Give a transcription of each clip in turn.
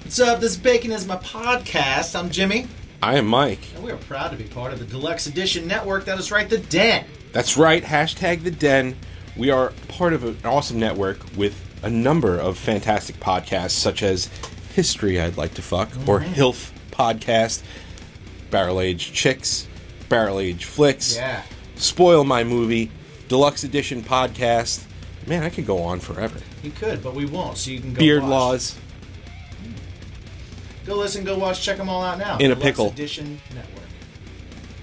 What's up? This is Bacon is my podcast. I'm Jimmy. I am Mike. And we are proud to be part of the Deluxe Edition network. That is right, the Den. That's right, hashtag the Den. We are part of an awesome network with a number of fantastic podcasts, such as History I'd Like to Fuck, or HILF Podcast, Barrel Age Chicks, Barrel Age Flicks, Spoil My Movie, Deluxe Edition Podcast. Man, I could go on forever. You could, but we won't, so you can go Beard watch. Laws. Go listen, go watch, check them all out now. In a Deluxe pickle. Edition Network.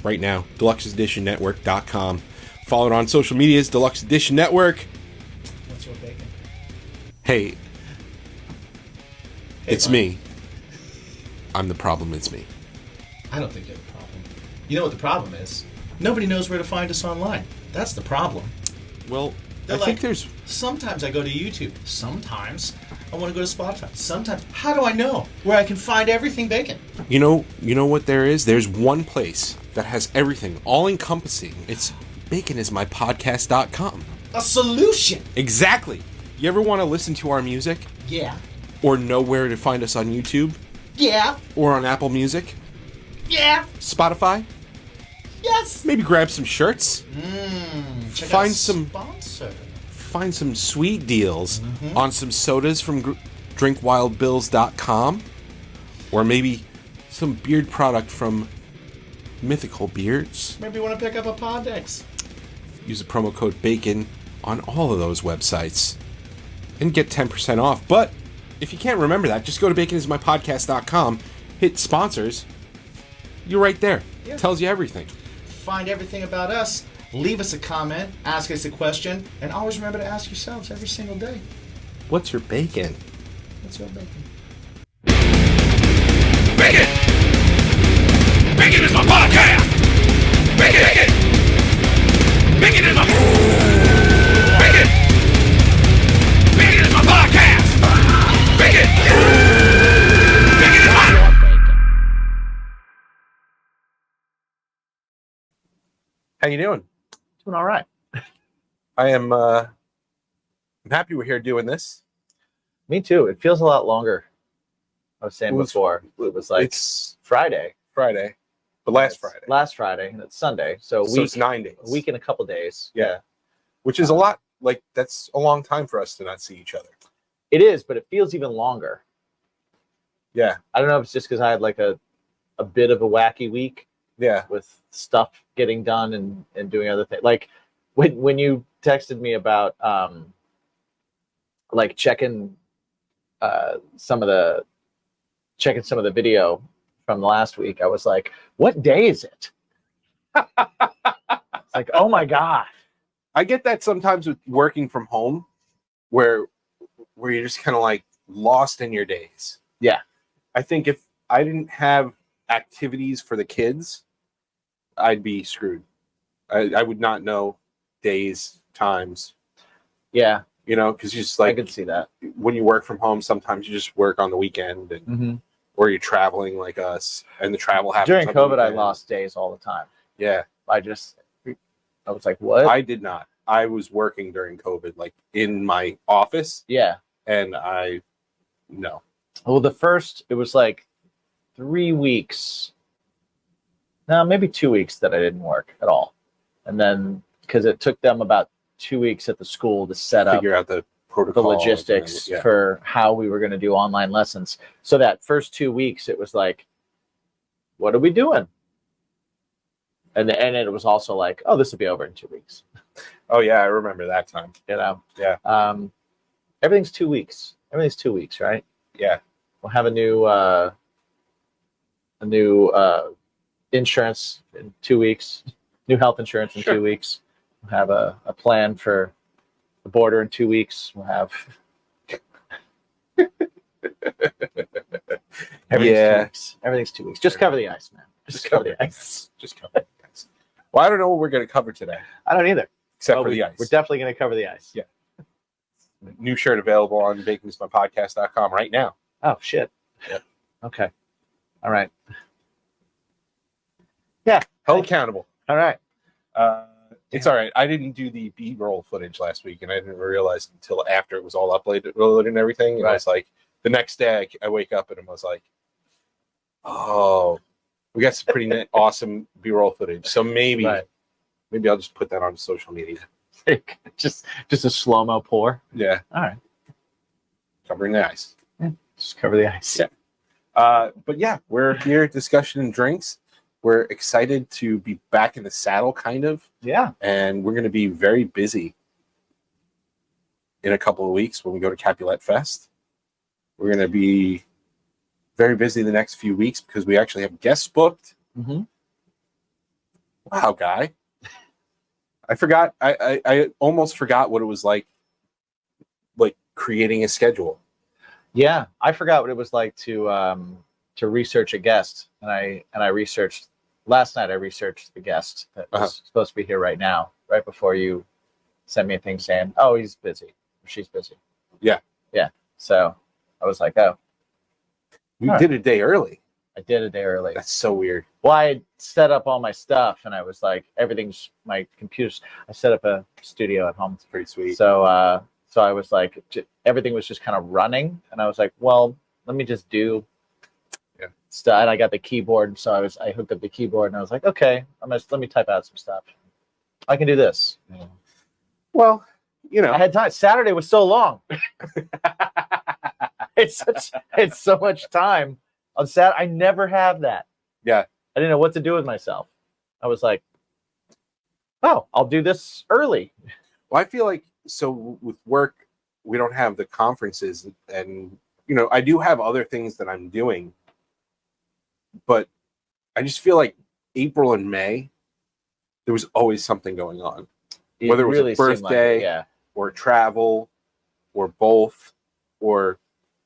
Right now, deluxeeditionnetwork.com. Follow it on social medias, Deluxe Edition Network. What's your bacon? Hey, it's Mike. me. I'm the problem, it's me. I don't think you're the problem. You know what the problem is? Nobody knows where to find us online. That's the problem. Well, They're I think there's... Sometimes I go to YouTube. Sometimes I want to go to Spotify. Sometimes, how do I know where I can find everything bacon? You know what there is? There's one place that has everything, all-encompassing. It's baconismypodcast.com. A solution! Exactly. You ever want to listen to our music? Yeah. Or know where to find us on YouTube? Yeah. Or on Apple Music? Yeah. Spotify? Yes. Maybe grab some shirts? Check Find out some- sponsor. Find some sweet deals on some sodas from drinkwildbills.com, or maybe some beard product from Mythical Beards. Maybe you want to pick up a Podex. Use the promo code BACON on all of those websites and get 10% off. But if you can't remember that, just go to baconismypodcast.com, hit sponsors. You're right there. Yeah. Tells you everything. Find everything about us. Leave us a comment. Ask us a question. And always remember to ask yourselves every single day, What's your bacon? what's your bacon? Bacon! Bacon is my podcast! Bacon! Bacon! Bacon is my... Bacon! Bacon is my podcast! Bacon! Bacon is my... How you doing? Doing all right. I am I'm happy we're here doing this. Me too. It feels a lot longer. I was saying It was- before. It was like It's Friday. Friday, but last It's Friday. Last Friday, and it's Sunday. So So it's 9 days. a week and a couple days. Yeah. Which is a lot. Like, that's a long time for us to not see each other. It is, but it feels even longer. Yeah. I don't know if it's just because I had like a bit of a wacky week Yeah. with stuff getting done and doing other things. Like when you texted me about like checking some of the video from last week, I was like, what day is it? It's like, oh my God. I get that sometimes with working from home where you're just kind of like lost in your days. Yeah. I think if I didn't have activities for the kids, I'd be screwed. I would not know days, times, Yeah, because you just I like could see that. when you work from home, sometimes you just work on the weekend and or you're traveling like us and the travel happens. During on the COVID, I weekend. lost days all the time. Yeah. I was like, what? I did not. I was working during COVID, like in my office, Yeah. and no. Well, it was like 3 weeks. No, maybe 2 weeks that I didn't work at all. And then because it took them about 2 weeks at the school to set up Figure out the the protocol. logistics Yeah. for how we were going to do online lessons. So that first 2 weeks, it was like, what are we doing? And it was also like, oh, this will be over in 2 weeks. Oh yeah, I remember that time. Yeah. Yeah. Everything's 2 weeks. Everything's 2 weeks, right? Yeah. We'll have a new insurance in 2 weeks, new health insurance in Sure. 2 weeks. We'll have a plan for the border in 2 weeks. We'll have everything's 2 weeks. Everything's 2 weeks. Just cover the ice, man. Just cover the ice. Just cover the ice. Well, I don't know what we're going to cover today, I don't either. except But for the ice. We're definitely going to cover the ice. Yeah. New shirt available on baconismypodcast.com right now. Oh, shit. Yep. Okay. All right. Held accountable. All right. It's all right. I didn't do the B-roll footage last week, and I didn't realize until after it was all uploaded and everything. And I Right. was like, the next day I wake up and I was like, oh, we got some pretty awesome B-roll footage. So maybe I'll just put that on social media. just a slow-mo pour. Yeah. All right. Covering the ice. Yeah, just cover the ice. Yeah. But yeah, we're here at Discussion and Drinks. We're excited to be back in the saddle, kind of. Yeah. And we're going to be very busy in a couple of weeks when we go to Capulet Fest. We're going to be very busy the next few weeks because we actually have guests booked. Mm-hmm. Wow, Guy. I forgot. I almost forgot what it was like creating a schedule. Yeah, I forgot what it was like to research a guest, and I researched last night. I researched the guest that was supposed to be here right now, right before you sent me a thing saying, "Oh, he's busy," or "She's busy." Yeah. So I was like, "Oh, you did a day early." I did a day early. That's so weird. Well, I set up all my stuff, and I was like, everything's my computers. I set up a studio at home. It's pretty sweet. So, so I was like, everything was just kind of running, and I was like, well, let me just do stuff. And I got the keyboard, so I hooked up the keyboard, and I was like, okay, let me type out some stuff. I can do this. Yeah. Well, I had time. Saturday was so long. it's so much time on Saturday. I never have that. Yeah. I didn't know what to do with myself. I was like, oh, I'll do this early. Well, I feel like, so with work, we don't have the conferences, and I do have other things that I'm doing, but I just feel like April and May, there was always something going on. Whether it was a birthday or travel or both or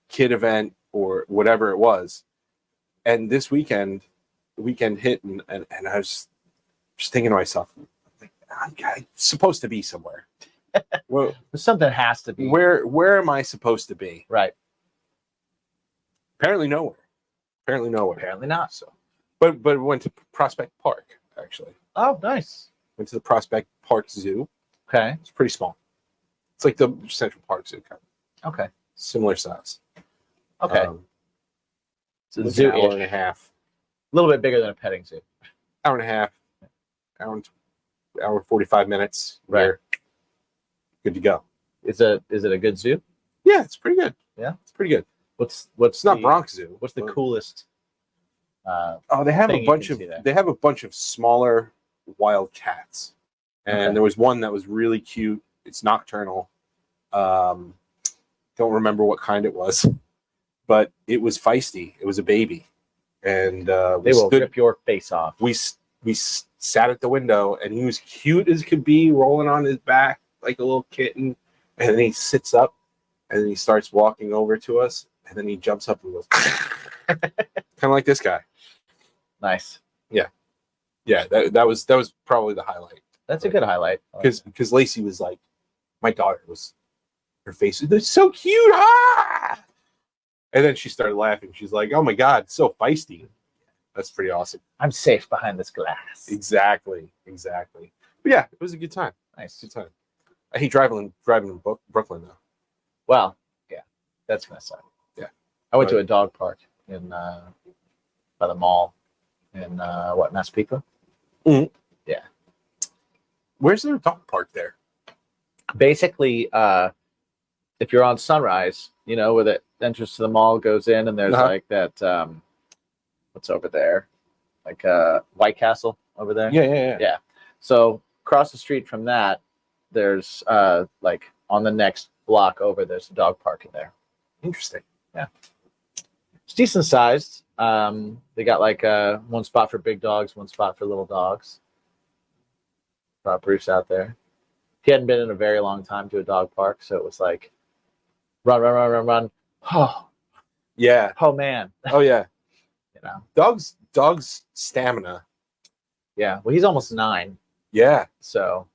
kid event or whatever it was. And this weekend, the weekend hit, and I was just thinking to myself, like, I'm supposed to be somewhere. Well, something has to be. Where am I supposed to be? Right. Apparently nowhere. Apparently not. So, but we went to Prospect Park, actually. Oh, nice. Went to the Prospect Park Zoo. Okay. It's pretty small. It's like the Central Park Zoo kind of. Okay. Similar size. Okay. So the zoo, hour and a half. A little bit bigger than a petting zoo. Hour and a half. Hour 45 minutes. Right. You're good to go. Is it a good zoo? Yeah, it's pretty good. Yeah, it's pretty good. What's it's not Bronx Zoo. What's the coolest? They have a bunch of smaller wild cats, and there was one that was really cute. It's nocturnal. Don't remember what kind it was, but it was feisty. It was a baby, and they will rip your face off. We sat at the window, and he was cute as could be, rolling on his back like a little kitten, and then he sits up, and then he starts walking over to us, and then he jumps up and goes, kind of like this guy. Nice. Yeah. That was probably the highlight. That's a good highlight. Because Lacey was like, my daughter was, her face is so cute, ah! And then she started laughing. She's like, oh my god, it's so feisty. That's pretty awesome. I'm safe behind this glass. Exactly. But yeah, it was a good time. Nice. Good time. I hate driving in Brooklyn though. Well, yeah, that's gonna suck. Yeah. I went to a dog park in by the mall in Massapequa. Mm-hmm. Yeah. Where's there a dog park there? Basically, if you're on Sunrise, where the entrance to the mall goes in, and there's like that. What's over there? Like White Castle over there. Yeah. So across the street from that, there's like on the next block over, there's a dog park in there. Interesting. Yeah. It's decent sized. They got like one spot for big dogs, one spot for little dogs. Brought Bruce out there. He hadn't been in a very long time to a dog park, so it was like run. Oh. Yeah. Oh man. Oh yeah. Dogs stamina. Yeah. Well, he's almost 9. Yeah. So.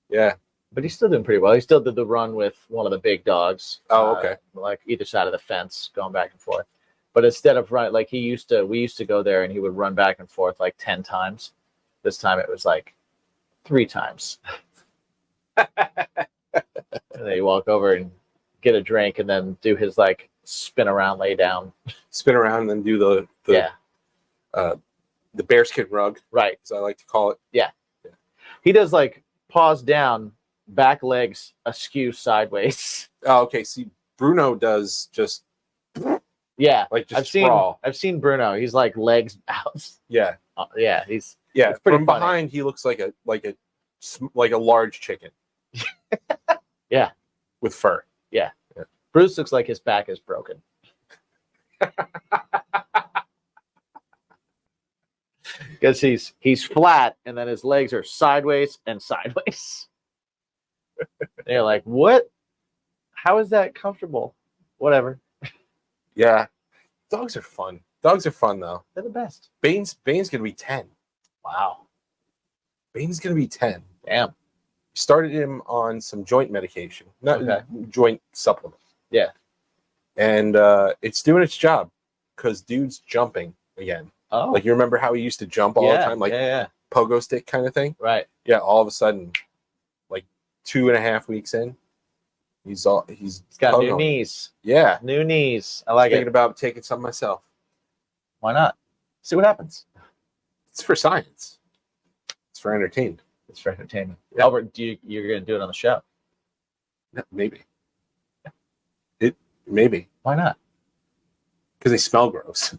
Yeah. But he's still doing pretty well. He still did the run with one of the big dogs. Oh, okay. Like either side of the fence, going back and forth. But instead of running, like we used to go there, and he would run back and forth like 10 times. This time it was like 3 times. And then you walk over and get a drink, and then do his like spin around, lay down. spin around, and then do the bearskin rug, Right. as I like to call it. He does like paws down, back legs askew sideways. Oh, okay. See, Bruno does just Yeah. like just I've seen sprawl. Bruno. He's like legs out. Yeah, Yeah, he's yeah. pretty From funny. behind, he looks like a large chicken. Yeah. With fur. Bruce looks like his back is broken. Because he's flat and then his legs are sideways and sideways. They're like, what? How is that comfortable? Whatever. Yeah, dogs are fun. Dogs are fun though. They're the best. Bane's gonna be 10. Wow. Bane's gonna be 10. Damn. Started him on some joint medication, not Okay. joint supplement. Yeah. And it's doing its job because dude's jumping again. Oh. Like, you remember how he used to jump all the time, like yeah. pogo stick kind of thing? Right. Yeah, all of a sudden, like 2.5 weeks in, he's Got new pogoing. knees. Yeah. New knees. I like Thinking it. about taking some myself. Why not? See what happens. It's for science. It's for entertainment. It's for entertainment. Yeah. Albert, you're going to do it on the show. Yeah, maybe. Maybe. Why not? Because they smell gross.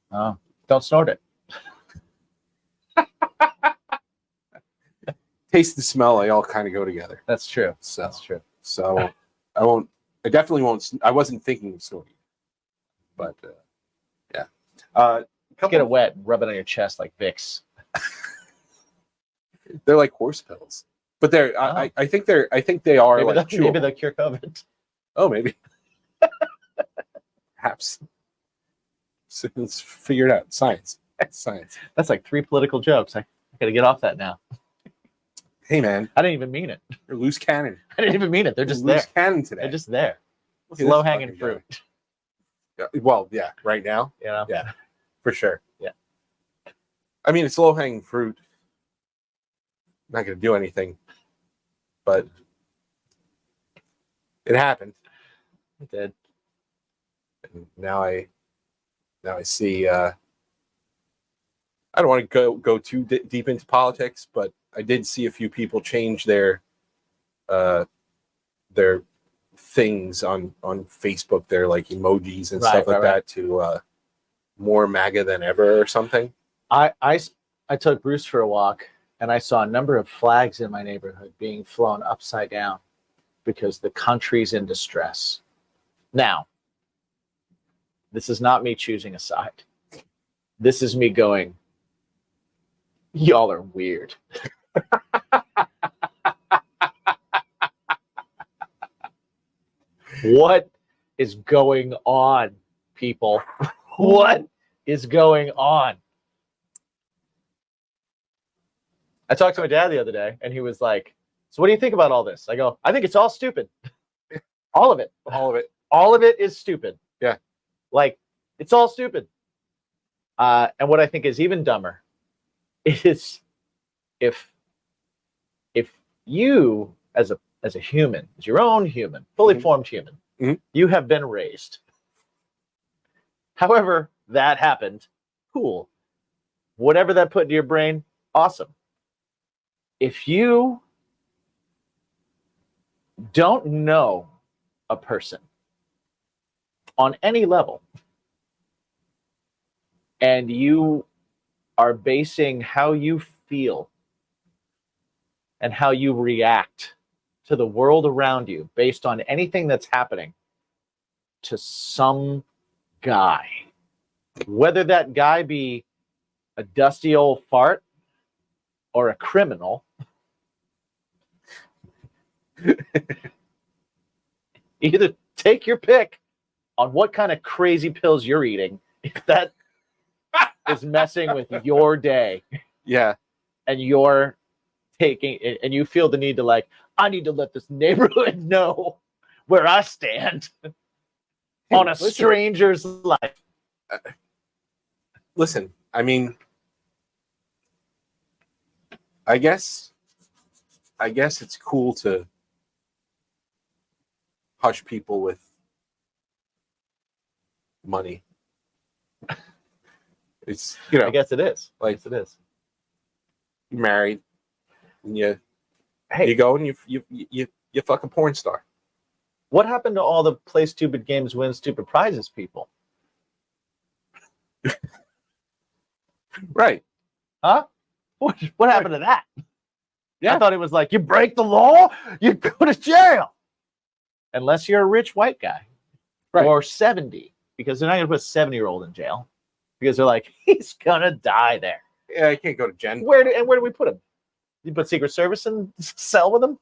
Oh, don't snort it. Taste and smell, they all kind of go together. That's true. So, That's true. so I definitely won't. I wasn't thinking of snorting. But, yeah. Get it wet and rub it on your chest like Vicks. They're like horse pills. But I think they are Maybe like maybe chewable. they'll cure COVID. Oh, maybe. Perhaps. So let's figure it out. Science. That's like 3 political jokes. I got to get off that now. Hey, man, I didn't even mean it. you're loose cannon. I didn't even mean it. They're just You're there. loose cannon today. They're just there. It's Look at this low hanging fucking fruit. Yeah, well, yeah, right now, You know? yeah, for sure. Yeah. I mean, it's low hanging fruit. Not going to do anything, but it happened. It did. And now I see. I don't want to go too deep into politics, but I did see a few people change their things on Facebook, their like emojis and stuff like that to more MAGA than ever or something. I took Bruce for a walk and I saw a number of flags in my neighborhood being flown upside down because the country's in distress. Now, this is not me choosing a side. This is me going, y'all are weird. What is going on, people? What is going on? I talked to my dad the other day, and he was like, so what do you think about all this? I go, I think it's all stupid. All of it. All of it. All of it is stupid. Yeah. Like, it's all stupid. And what I think is even dumber is if you as a human, as your own human, fully Mhm. formed human, Mhm. you have been raised. However that happened, cool. Whatever that put into your brain, awesome. If you don't know a person on any level, and you are basing how you feel and how you react to the world around you based on anything that's happening to some guy, whether that guy be a dusty old fart or a criminal, either take your pick on what kind of crazy pills you're eating. If that is messing with your day Yeah. and you're taking and you feel the need to like, I need to let this neighborhood know where I stand on a listen. stranger's life. Listen, I mean, I guess it's cool to hush people with money. It's, you know, I guess it is. like- Yes, it is. you're married, and you Hey, go and you fuck a porn star. what happened to all the play stupid games, win stupid prizes people? Right. Huh? What happened to that? Yeah. I thought it was like, you break the law, you go to jail. Unless you're a rich white guy. Right. Or 70. Because they're not going to put a 70-year-old in jail. Because they're like, he's going to die there. Yeah, you can't go to Gen. Where do we put him? You put Secret Service in cell with him?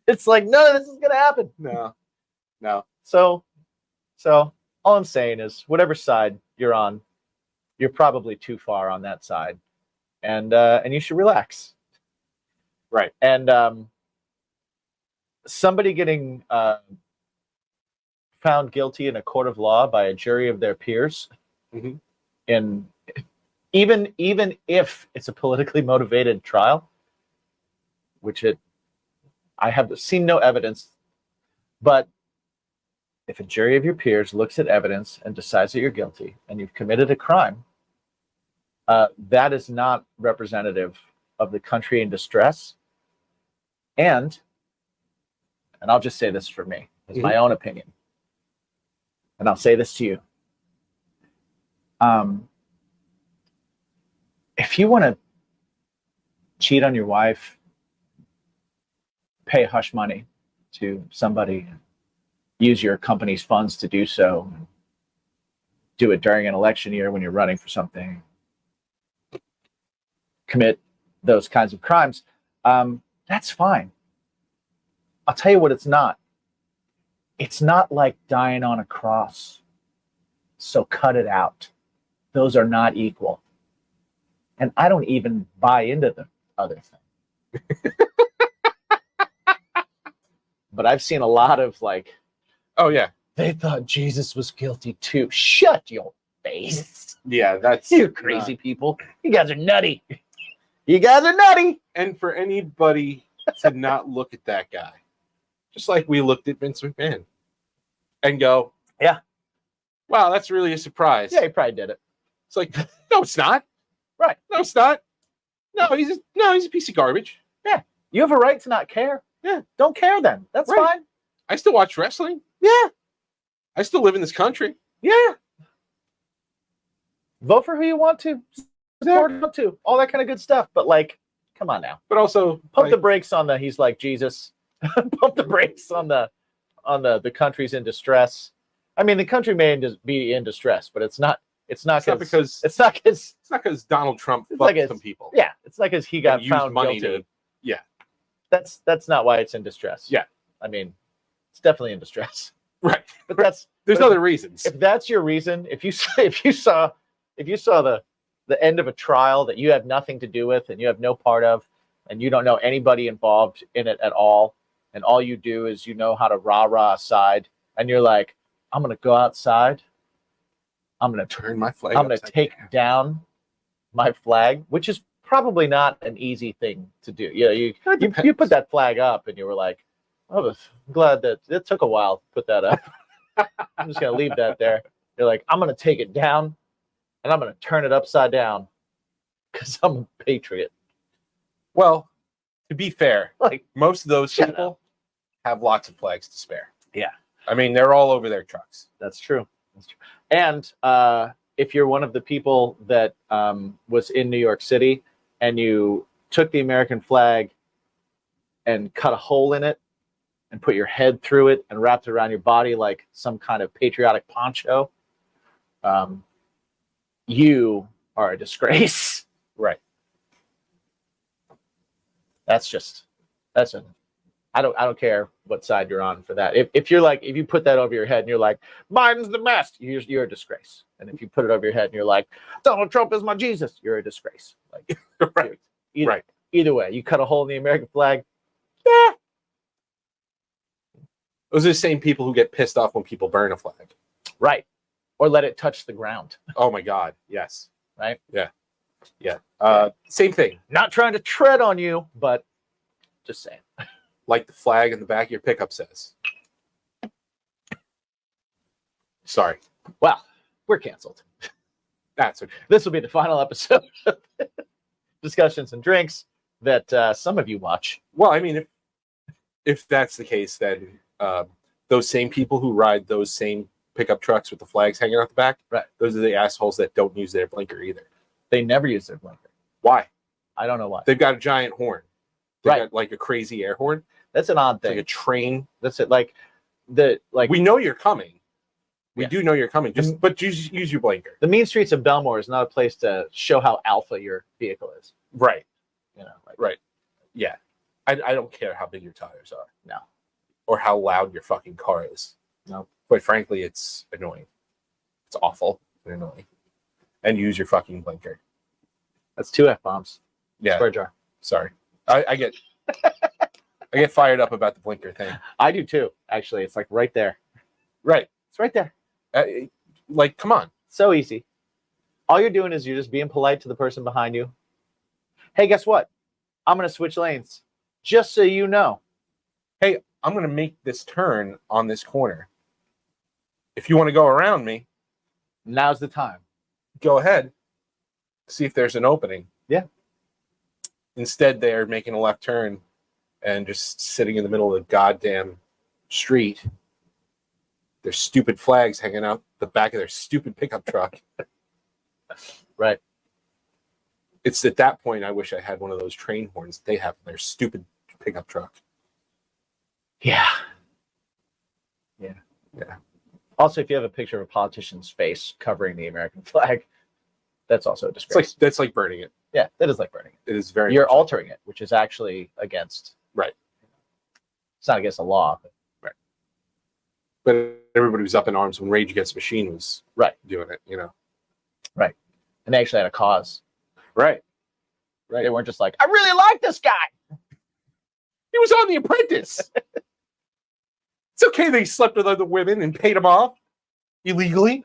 It's like, none of this is going to happen. No. No. So all I'm saying is, whatever side you're on, you're probably too far on that side, and you should relax. Right. And somebody getting found guilty in a court of law by a jury of their peers, Mhm. and even if it's a politically motivated trial, which I have seen no evidence, but if a jury of your peers looks at evidence and decides that you're guilty and you've committed a crime, that is not representative of the country in distress. And I'll just say this for me, as my own opinion, and I'll say this to you. If you want to cheat on your wife, pay hush money to somebody, use your company's funds to do so, do it during an election year when you're running for something, commit those kinds of crimes, that's fine. I'll tell you what it's not. It's not like dying on a cross. So cut it out. Those are not equal. And I don't even buy into the other thing. But I've seen a lot of like, Oh yeah. they thought Jesus was guilty too. Shut your face. Yeah, that's You crazy people. You guys are nutty. You guys are nutty. And for anybody to not look at that guy, just like we looked at Vince McMahon, and go, Yeah. wow, that's really a surprise. Yeah, he probably did it. It's like, no, it's not. Right. No, it's not. No, he's a piece of garbage. You have a right to not care. Yeah. Don't care then. That's Right. fine. I still watch wrestling. Yeah. I still live in this country. Yeah. Vote for who you want to. Support who you want to. All that kind of good stuff. But like, come on now. But also, Pump like, the brakes on the he's like Jesus. Pump the brakes on the country's in distress. I mean, the country may be in distress, but it's not because Donald Trump fucked like some people. yeah, it's not because he got And used found money guilty. to- yeah. That's not why it's in distress. Yeah. I mean, it's definitely in distress. Right. But There's but other reasons. if that's your reason, if you saw the end of a trial that you have nothing to do with and you have no part of, and you don't know anybody involved in it at all, and all you do is you know how to rah aside, and you're like, I'm gonna go outside, I'm gonna Turn my flag. I'm gonna upside take down. down my flag, which is probably not an easy thing to do. You put that flag up, and you were like, oh, I'm glad that it took a while to put that up. I'm just gonna leave that there. You're like, I'm gonna take it down, and I'm gonna turn it upside down, because I'm a patriot. Well, to be fair, Like, most of those Shut people have lots of flags to spare. Yeah. I mean, they're all over their trucks. that's true. That's true. And if you're one of the people that was in New York City and you took the American flag and cut a hole in it and put your head through it and wrapped it around your body like some kind of patriotic poncho, you are a disgrace. Right. I don't care what side you're on for that. If you put that over your head and you're like, Biden's the best, you're a disgrace. And if you put it over your head and you're like, Donald Trump is my Jesus, you're a disgrace. Like, Right. Right. Either way, you cut a hole in the American flag. Those are the same people who get pissed off when people burn a flag. Right. Or let it touch the ground. Oh my God. Yes. Right. Yeah. Same thing. Not trying to tread on you, but just saying. Like the flag in the back of your pickup says. Sorry. Well, we're canceled. That's okay. This will be the final episode of Discussions and Drinks that some of you watch. Well, I mean, if that's the case, then those same people who ride those same pickup trucks with the flags hanging out the back, right? Those are the assholes that don't use their blinker either. They never use their blinker. Why? I don't know why. They've got a giant horn. They've Right. got like a crazy air horn. That's an odd It's thing. like a train. That's it. We know you're coming. We Yeah. do know you're coming. But use your blinker. The mean streets of Belmore is not a place to show how alpha your vehicle is. Right. You know, like, Right. Yeah. I don't care how big your tires are. No. Or how loud your fucking car is. No. Quite frankly, it's annoying. It's awful and annoying. And use your fucking blinker. That's 2 F-bombs. Yeah. Square jar. Sorry. I get I get fired up about the blinker thing. I do too, actually. It's like right there. Right. It's right there. Like, come on. So easy. All you're doing is you're just being polite to the person behind you. Hey, guess what? I'm going to switch lanes. Just so you know. Hey, I'm going to make this turn on this corner. If you want to go around me, Now's the time. go ahead. See if there's an opening. Yeah. Instead, they're making a left turn and just sitting in the middle of the goddamn street. Their stupid flags hanging out the back of their stupid pickup truck. Right. It's at that point I wish I had one of those train horns that they have in their stupid pickup truck. Yeah. Yeah. Also, if you have a picture of a politician's face covering the American flag, that's also a It's disgrace. like that's like burning it. Yeah, that is like burning it. It is very You're much like altering it, which is actually against. Right. It's not against the law. But But everybody was up in arms when Rage Against the Machine was Right. doing it, you know. and they actually had a cause. Right. They weren't just like, I really like this guy. He was on The Apprentice. It's okay they slept with other women and paid them off illegally.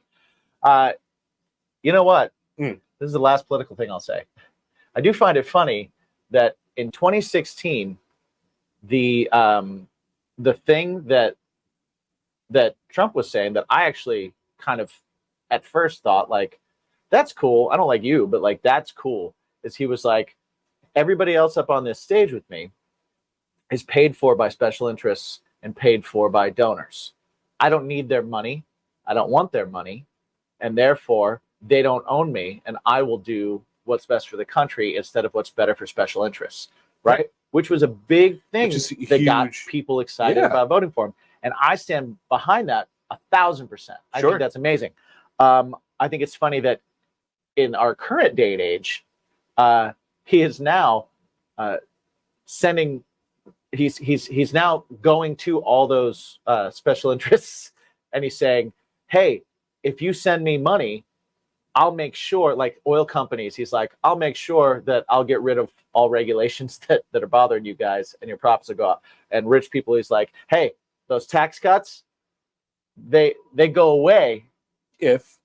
You know what? Mm. This is the last political thing I'll say. I do find it funny that in 2016, the thing that Trump was saying that I actually kind of at first thought like, that's cool. I don't like you, but like that's cool. Is he was like, everybody else up on this stage with me is paid for by special interests and paid for by donors. I don't need their money. I don't want their money. And therefore, they don't own me. And I will do what's best for the country instead of what's better for special interests. Right? Which was a big thing that got people excited about voting for him. And I stand behind that 1,000%. I think that's amazing. I think it's funny that in our current day and age, he is now sending. He's now going to all those special interests, and he's saying, "Hey, if you send me money, I'll make sure." Like oil companies, he's like, "I'll make sure that I'll get rid of all regulations that are bothering you guys, and your profits will go up." And rich people, he's like, "Hey, those tax cuts, they go away if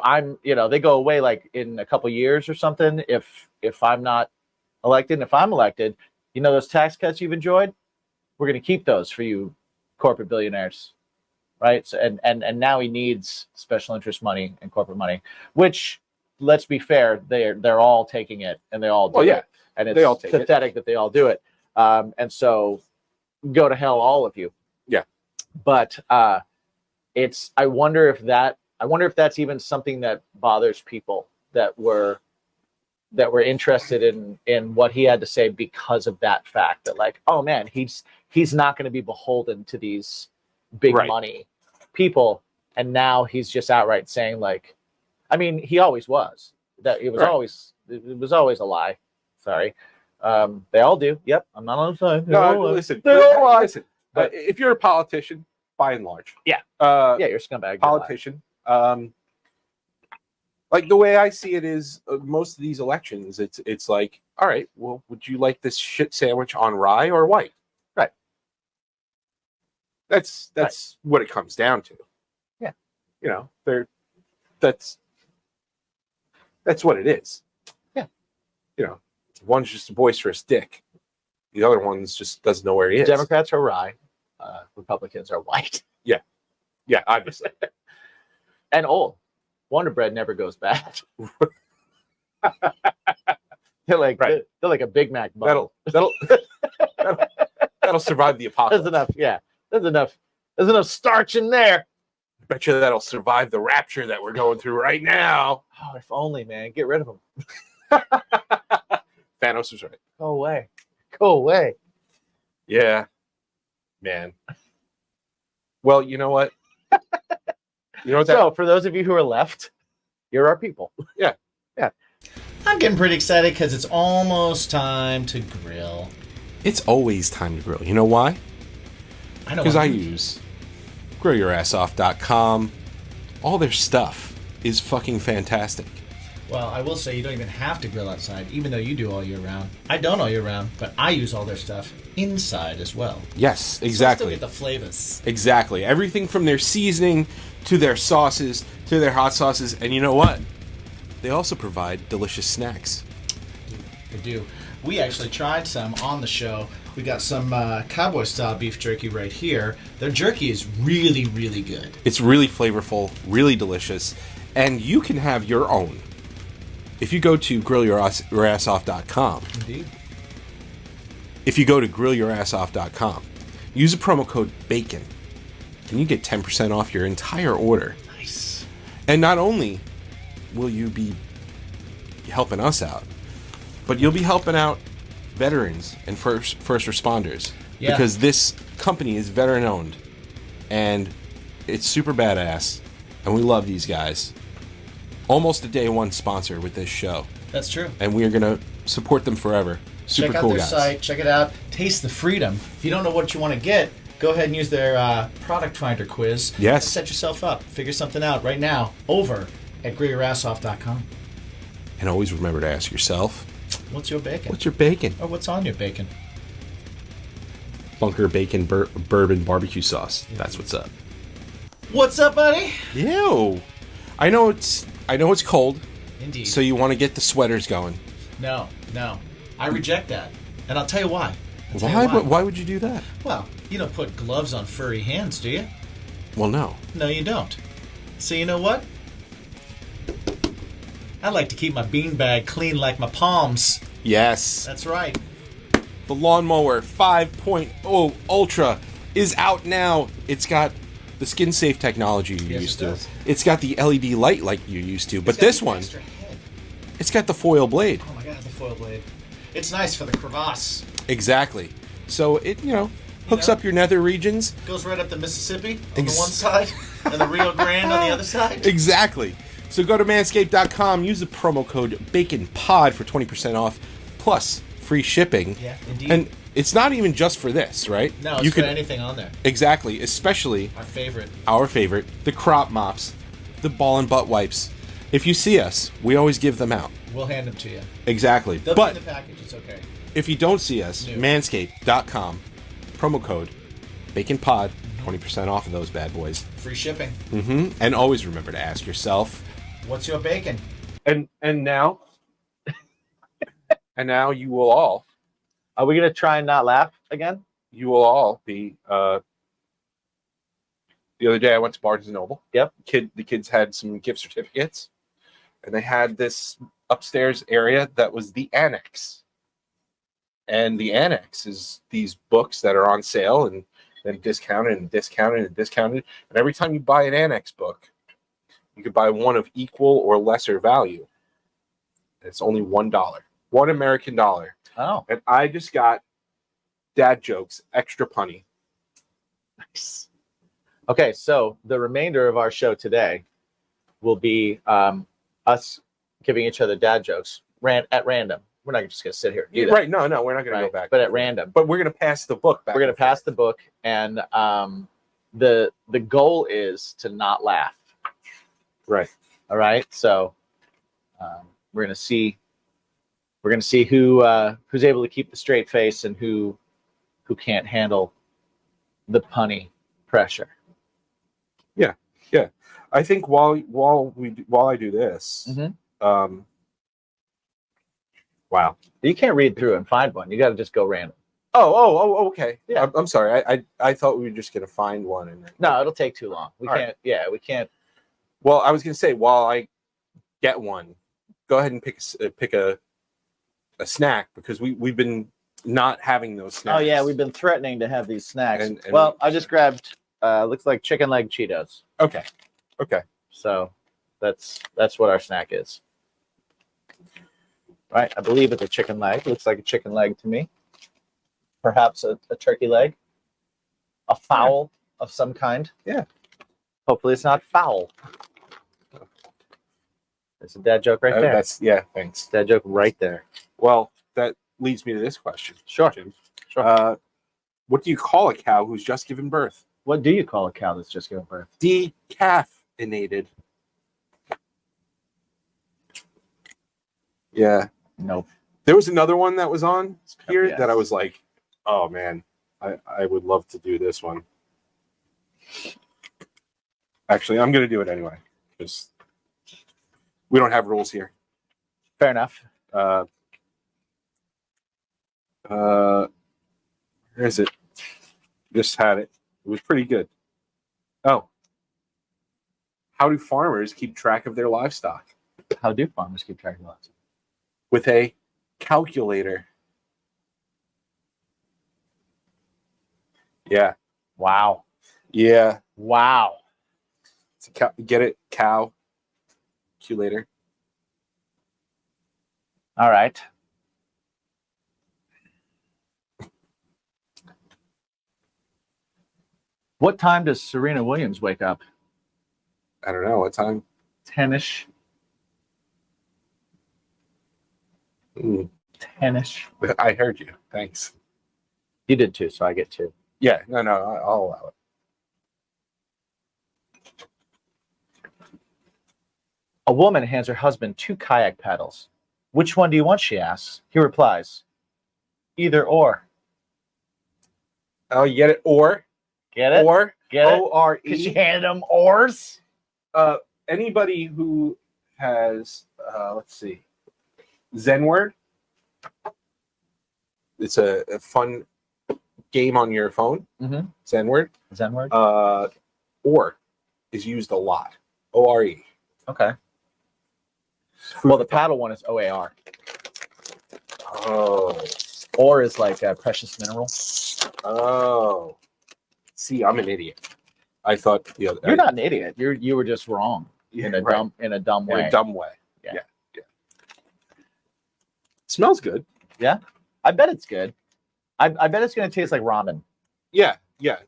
I'm, they go away like in a couple years or something. If I'm not elected, and if I'm elected, those tax cuts you've enjoyed, we're going to keep those for you corporate billionaires." Right. So, and now he needs special interest money and corporate money, which, let's be fair, they're all taking it and they all do it. And it's pathetic that they all do it. And so go to hell, all of you. Yeah. But I wonder if that's even something that bothers people that were interested in what he had to say because of that fact that like, oh man, he's not going to be beholden to these big money people. And now he's just outright saying like, I mean, he always was that it was always a lie. Sorry. They all do. Yep. I'm not on the side. No, listen. But if you're a politician, by and large, you're a scumbag. Politician. Like the way I see it is most of these elections, it's like, all right, well, would you like this shit sandwich on rye or white? Right. That's what it comes down to. Yeah. That's what it is. Yeah. One's just a boisterous dick. The other one's just doesn't know where he is. Democrats are rye. Republicans are white. Yeah, obviously. and old. Wonder Bread never goes bad. They're like Right. they're like a Big Mac bun. That'll survive the apocalypse. There's enough. Yeah, there's enough starch in there. Bet you that'll survive the rapture that we're going through right now. Oh, if only, man. Get rid of them. Thanos was right. Go away. Go away. Yeah, man. Well, you know what? You know what? So, for those of you who are left, you're our people. I'm getting pretty excited because it's almost time to grill. It's always time to grill. You know why? I know Because I I'm- use grillyourassoff.com. All their stuff is fucking fantastic. Well, I will say you don't even have to grill outside, even though you do all year round. I don't all year round, but I use all their stuff inside as well. Yes, So I exactly. still get the flavors. Exactly. Everything from their seasoning to their sauces to their hot sauces. And you know what? They also provide delicious snacks. They do. We actually tried some on the show. We got some cowboy style beef jerky right here. Their jerky is really, really good. It's really flavorful, really delicious, and you can have your own. If you go to grillyourassoff.com, Indeed. if you go to grillyourassoff.com, use a promo code BACON, and you get 10% off your entire order. Nice. And not only will you be helping us out, but you'll be helping out veterans and first responders. Yeah. Because this company is veteran owned, and it's super badass, and we love these guys. Almost a day one sponsor with this show, That's true. and we are going to support them forever. Super Check out cool their guys. site. Check it out. Taste the freedom. If you don't know what you want to get, go ahead and use their product finder quiz. Yes. Set yourself up. Figure something out right now over at grillyourassoff.com. And always remember to ask yourself, What's your bacon? what's your bacon? Or what's on your bacon? Bunker bacon bourbon barbecue sauce. That's what's up. What's up, buddy? Ew. I know it's cold, Indeed. so you want to get the sweaters going. No. I reject that. And I'll tell you why. I'll tell you Why? But why would you do that? Well, you don't put gloves on furry hands, do you? Well, no. No, you don't. So you know what? I like to keep my beanbag clean like my palms. Yes. That's right. The Lawnmower 5.0 Ultra is out now. It's got the skin safe technology you're Yes, used it to. does. It's got the LED light like you're used to. But It's got this the one, extra head. it's got the foil blade. Oh my god, the foil blade. It's nice for the crevasse. Exactly. So it, hooks know? up your nether regions. Goes right up the Mississippi on the one side and the Rio Grande on the other side. Exactly. So go to manscaped.com, use the promo code BACONPOD for 20% off, plus free shipping. Yeah, indeed. And it's not even just for this, right? No, it's you for can anything on there. Exactly, especially Our favorite. the crop mops, the ball and butt wipes. If you see us, we always give them out. We'll hand them to you. Exactly. They'll But be in the package. It's okay. if you don't see us, No. manscaped.com, promo code BACONPOD, 20% off of those bad boys. Free shipping. And always remember to ask yourself, What's your bacon? and now you will all Are we gonna try and not laugh again? be the other day I went to Barnes and Noble. Yep. The kids had some gift certificates, and they had this upstairs area that was the annex. And the annex is these books that are on sale and then discounted and discounted and discounted. And every time you buy an annex book, you could buy one of equal or lesser value. It's only $1, $1 American dollar. Oh, And I just got dad jokes, extra punny. nice. Okay, so the remainder of our show today will be us giving each other dad jokes at random. We're not just gonna sit here and do that, Right? No, we're not going to right? go back. But at random. But we're going to pass the book back. We're gonna and forth. pass the book, and the goal is to not laugh. Right. All right, so we're gonna see who's able to keep the straight face and who can't handle the punny pressure. I think while I do this, Mhm. wow. You can't read through and find one. You got to just go random. Okay. Yeah. I'm sorry. I thought we were just going to find one and then. No, it'll take too long. We All can't. right. Yeah, we can't. Well, I was gonna say while I get one, go ahead and pick a snack because we've been not having those snacks. Oh yeah, we've been threatening to have these snacks. And well, I just grabbed looks like chicken leg Cheetos. Okay. So that's what our snack is. Right? I believe it's a chicken leg. Looks like a chicken leg to me. Perhaps a turkey leg. A fowl of some kind. Yeah. Hopefully it's not foul. There's a dad joke right there. Thanks. Dad joke right there. Well, that leads me to this question. Sure. Jim. Sure. What do you call a cow who's just given birth? What do you call a cow that's just given birth? Decaffeinated. Yeah. Nope. There was another one that was on here Yes. that I was like, oh man, I would love to do this one. Actually, I'm going to do it anyway. Because we don't have rules here. Fair enough. Where is it? Just had it. It was pretty good. Oh. How do farmers keep track of their livestock? How do farmers keep track of livestock? With a calculator. Yeah. Wow. Yeah. Wow. It's get it? Cow. Calculator. All right. What time does Serena Williams wake up? I don't know. What time? 10-ish. Mm, 10-ish. I heard you. Thanks. You did too, so I get two. Yeah. No, I'll allow it. A woman hands her husband 2 kayak paddles. Which one do you want, she asks. He replies, either or. Oh, you get it? Or? Get it? Or? Get it? O-R-E? Because she handed him oars? Anybody who has, let's see, Zen word. It's a fun game on your phone. Mm-hmm. Zen word. Zen word? Or is used a lot. O-R-E. Okay. Well, the paddle one is OAR. Oh. Or is like a precious mineral. Oh. See, I'm an idiot. I thought the other. You're not an idiot. You were just wrong in a right. dumb way. In a dumb way. Yeah. Yeah. Smells good. I bet it's good. I bet it's going to taste like ramen. Yeah.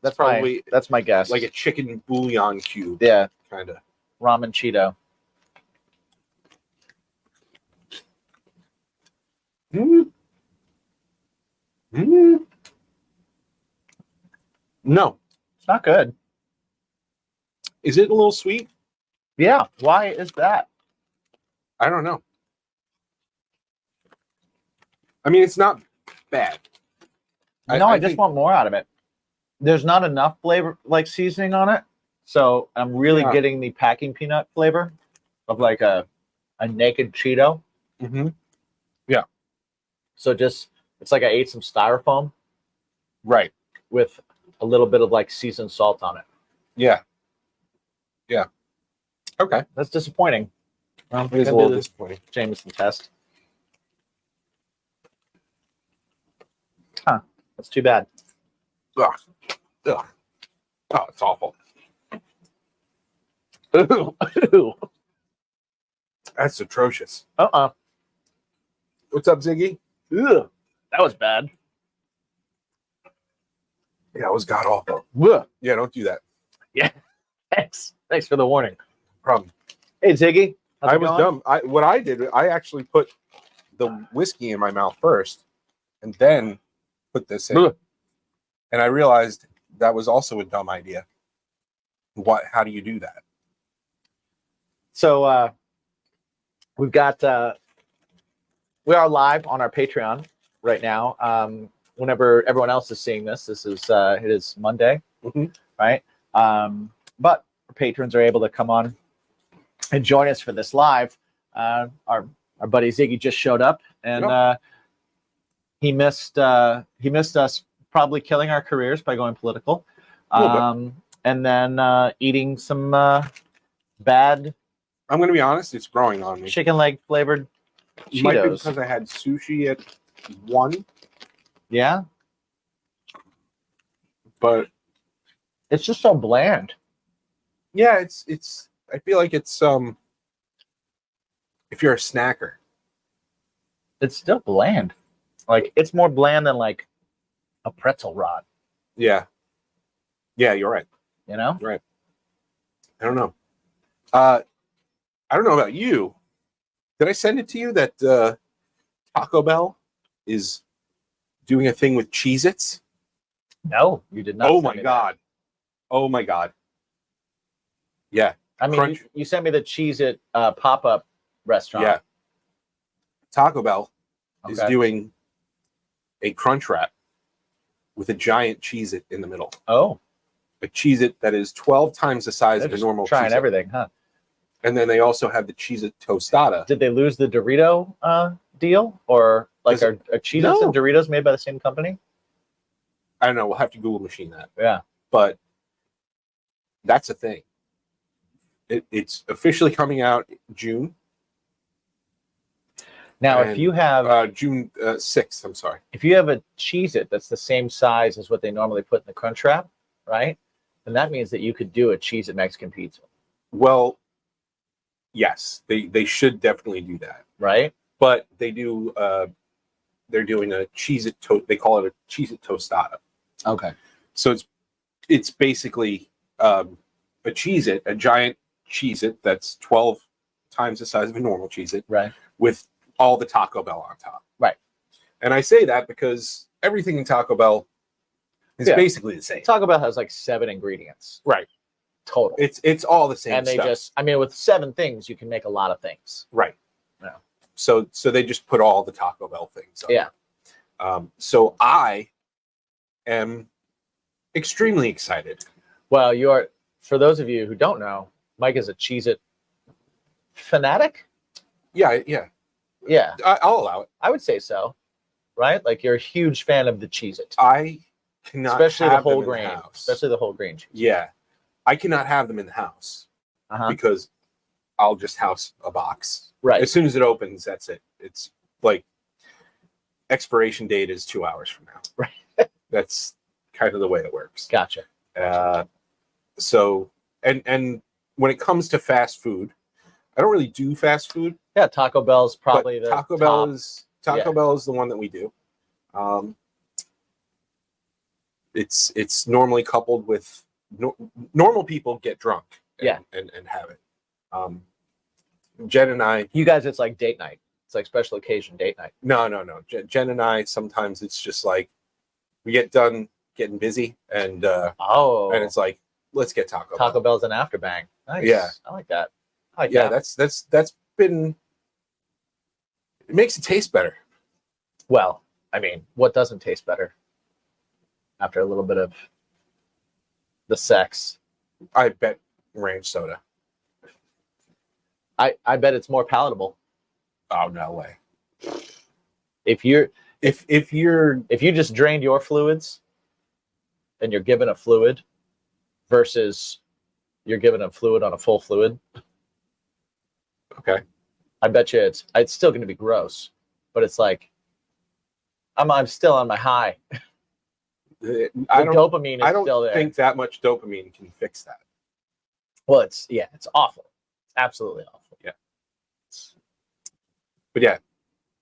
That's probably that's my guess. like a chicken bouillon cube. Yeah, Kind of. ramen Cheeto. No. It's not good. Is it a little sweet? Yeah. Why is that? I don't know. I mean, it's not bad. No, I just think- want more out of it. There's not enough flavor, like seasoning on it. So I'm really Yeah. getting the packing peanut flavor of like a naked Cheeto. Mm-hmm. So just, it's like I ate some styrofoam Right. with a little bit of like seasoned salt on it. Yeah. Okay. That's disappointing. It is a little disappointing. Jameson test. Huh. That's too bad. Ugh. Oh, it's awful. Ooh. That's atrocious. Uh-uh. What's up, Ziggy? Ugh. That was bad. Yeah, it was god awful. Ugh. Yeah, don't do that. Yeah. Thanks for the warning. Problem. Hey, Ziggy. How's I it was going? dumb. What I did, I actually put the whiskey in my mouth first, and then put this in. Ugh. And I realized that was also a dumb idea. What? How do you do that? So we've got we are live on our Patreon right now. Whenever everyone else is seeing this, it is Monday, Mhm. right? But our patrons are able to come on and join us for this live. Our buddy Ziggy just showed up, and he missed us probably killing our careers by going political, A little and then eating some bad I'm going to be honest, it's growing on me. chicken leg flavored Might be Cheetos. because I had sushi at 1, Yeah, but it's just so bland. yeah, it's. I feel like it's if you're a snacker. It's still bland. Like it's more bland than like a pretzel rod. Yeah, you're right. You know? Right. I don't know. I don't know about you. Did I send it to you that Taco Bell is doing a thing with Cheez-Its? No, you did not. Oh send my me god. Oh my god. Yeah. that. I mean, Crunch. you sent me the Cheez-It pop-up restaurant. Yeah. Taco Bell is Okay. doing a crunch wrap with a giant Cheez-It in the middle. Oh, A Cheez-It that is 12 times the size they're of a just normal trying Cheez-It. everything, huh? And then they also have the Cheez-It tostada. Did they lose the Dorito deal, or like Does are Cheez-Its No. and Doritos made by the same company? I don't know. We'll have to Google machine that. Yeah. But that's a thing. It's officially coming out June. Now, if And, you have June 6th, I'm sorry. if you have a Cheez-It that's the same size as what they normally put in the Crunch Wrap, right? Then that means that you could do a Cheez-It Mexican pizza, Well, yes, they should definitely do that. right? But they do. They're doing a Cheez-It. They call it a Cheez-It tostada. Okay. So it's basically a Cheez-It, a giant Cheez-It that's 12 times the size of a normal Cheez-It, Right. with all the Taco Bell on top. Right. And I say that because everything in Taco Bell is Yeah. basically the same. Taco Bell has like 7 ingredients Right. total. It's all the same And they stuff. just, I mean, with 7 things, you can make a lot of things. Right. Yeah. So they just put all the Taco Bell things on. Yeah. So I am extremely excited. Well, for those of you who don't know, Mike is a Cheez-It fanatic. Yeah. Yeah, I'll allow it. I would say so. Right? Like you're a huge fan of the Cheez-It, I cannot especially the have them whole in the grain, house. especially the whole grain cheese. Yeah. I cannot have them in the house Uh-huh. because I'll just house a box. Right. As soon as it opens, that's it. It's like expiration date is 2 hours from now. Right. That's kind of the way it works. Gotcha. So and when it comes to fast food, I don't really do fast food. Yeah, Taco Bell's probably but the Taco top. Bell is the one that we do. It's normally coupled with normal people get drunk and have it. Jen and I, You guys, it's like date night. It's like special occasion date night. no. Jen and I, sometimes it's just like we get done getting busy and it's like, let's get Taco Taco Bell. Bell's an afterbang. Nice. Yeah. I like that. I like Yeah, that. that's been, it makes it taste better. Well, I mean, what doesn't taste better after a little bit of the sex? I bet ranch soda. I bet it's more palatable. Oh, no way. If you If you're just drained your fluids and you're given a fluid versus you're given a fluid on a full fluid, okay, I bet you it's still going to be gross, but it's like I'm still on my high. The dopamine is I don't still there. think that much dopamine can fix that. Well, it's awful. It's absolutely awful. Yeah. But yeah,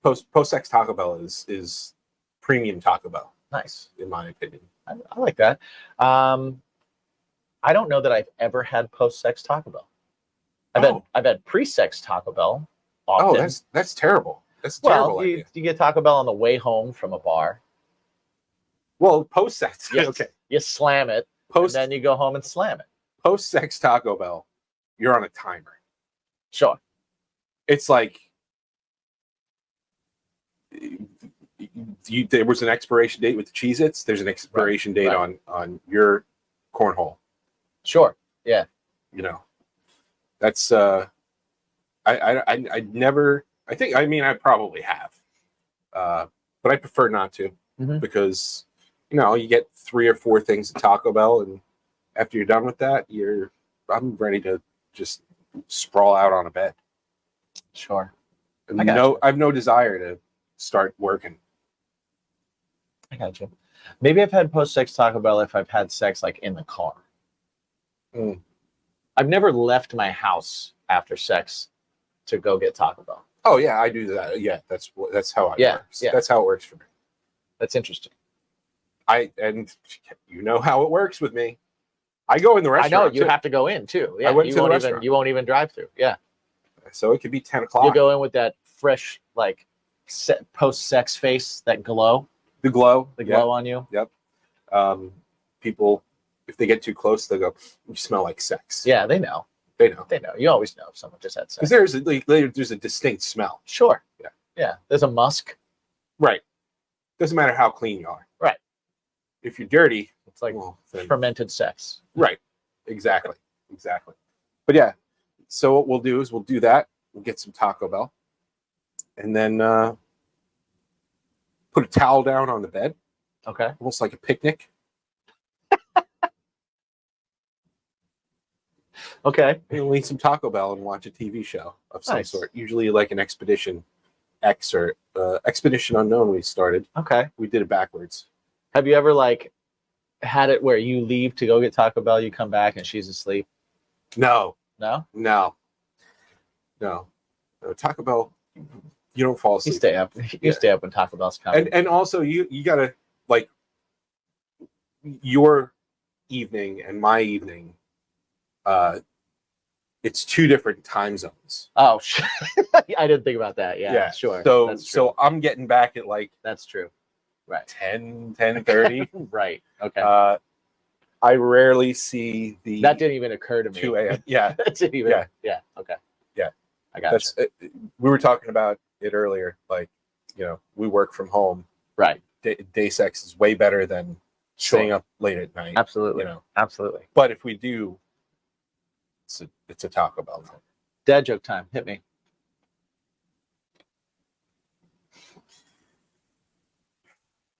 post sex Taco Bell is premium Taco Bell, Nice. in my opinion. I like that. I don't know that I've ever had post-sex Taco Bell. I've had pre-sex Taco Bell often. Oh, that's terrible. That's a terrible well, idea. you get Taco Bell on the way home from a bar. Well, post sex. You, Okay. you slam it, Post and then you go home and slam it. sex Taco Bell, you're on a timer. Sure. It's like there was an expiration date with the Cheez-Its. There's an expiration date right. on your cornhole. Sure. Yeah. You know, that's I never. I probably have, but I prefer not to because you get 3 or 4 things at Taco Bell, and after you're done with that, I'm ready to just sprawl out on a bed. Sure. And I got you. I have no desire to start working. I got you. Maybe I've had post-sex Taco Bell if I've had sex like in the car. Mm. I've never left my house after sex to go get Taco Bell. Oh yeah, I do that. Yeah, that's how it works. Yeah. That's how it works for me. That's interesting. And you know how it works with me. I go in the I restaurant. know you too. have to go in too. Yeah, I went you to the won't restaurant. even you won't even drive through. Yeah, So it could be 10 o'clock. you go in with that fresh like post-sex face, that glow, The glow. the glow on you. People, if they get too close, they go, "You smell like sex." Yeah, they know. They know. They know. You always know if someone just had sex. Because there's a distinct smell. Sure. Yeah. Yeah. There's a musk. Right. Doesn't matter how clean you are. Right. If you're dirty, It's like well, then, fermented sex. right. Exactly. But yeah, so what we'll do is we'll do that. We'll get some Taco Bell. And then put a towel down on the bed, Okay. almost like a picnic. Okay. And we'll eat some Taco Bell and watch a TV show of some Nice. sort. Usually like an Expedition X or Expedition Unknown we started. Okay. We did it backwards. Have you ever like had it where you leave to go get Taco Bell, you come back and she's asleep? No. No? Taco Bell, you don't fall You asleep. stay up. You Yeah. stay up when Taco Bell's coming. And also you gotta, like, your evening and my evening, it's 2 different time zones. Oh, shit. I didn't think about that. Yeah, sure. So That's true. so I'm getting back at like That's true. Right. 10:30. Right. Okay. I rarely see the That didn't even occur to me. 2 a.m. Yeah, That didn't even. Yeah. Yeah. Okay. Yeah. I got that's we were talking about it earlier. Like, we work from home. Right. Day sex is way better than staying Sure. up late at night. Absolutely. Absolutely. But if we do, it's a Taco Bell night. Dad joke time. Hit me.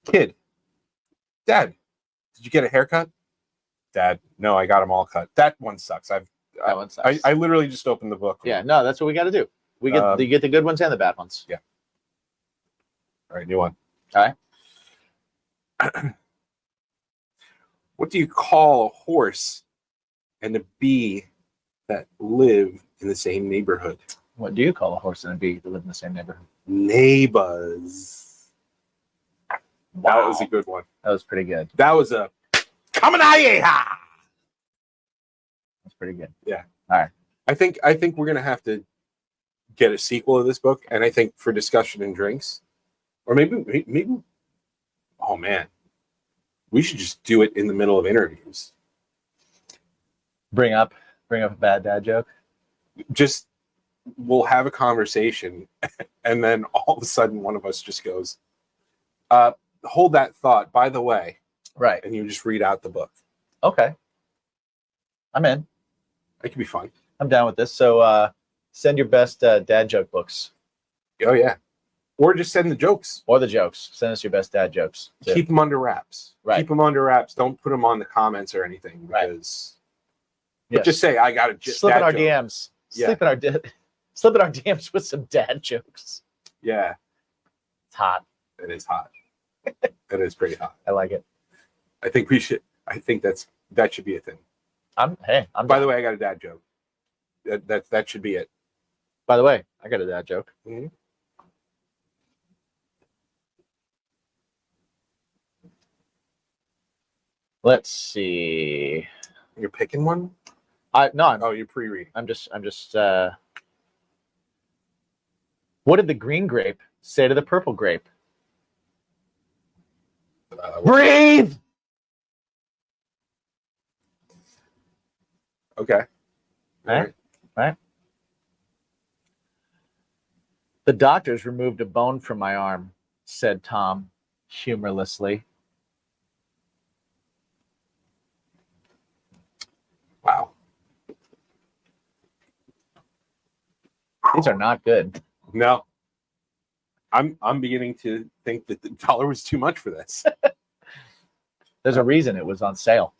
Kid, Dad, did you get a haircut? Dad, no, I got them all cut. That one sucks. That one sucks. I literally just opened the book. Yeah. No, that's what we got to do. We get you get the good ones and the bad ones. Yeah. All right, new one. All right. What do you call a horse and a bee that live in the same neighborhood? What do you call a horse and a bee that live in the same neighborhood? Neighbors. That was a good one. That was pretty good. That was a Kaminayeha. That's pretty good. Yeah. All right. I think we're gonna have to get a sequel of this book, and I think for discussion and drinks, or maybe. Oh man, we should just do it in the middle of interviews. Bring up a bad dad joke. Just we'll have a conversation, and then all of a sudden one of us just goes, hold that thought, by the way. Right. And you just read out the book. Okay. I'm in. That could be fun. I'm down with this. So send your best dad joke books. Oh, yeah. Or just send the jokes. Or the jokes. Send us your best dad jokes. Too. Keep them under wraps. Right. Keep them under wraps. Don't put them on the comments or anything. Because Yes. just say, I got a slip in our joke. DMs. Yeah. Slip in our DMs with some dad jokes. Yeah. It's hot. It is hot. It is pretty hot. I like it. I think that should be a thing. I'm By the way, I got a dad joke. That should be it. By the way, I got a dad joke. Mm-hmm. Let's see. You're picking one? No, you're pre-reading. I'm just what did the green grape say to the purple grape? Breathe. Okay. All right. The doctors removed a bone from my arm, said Tom humorlessly. Wow. These are not good. No. I'm beginning to think that the dollar was too much for this. There's a reason it was on sale.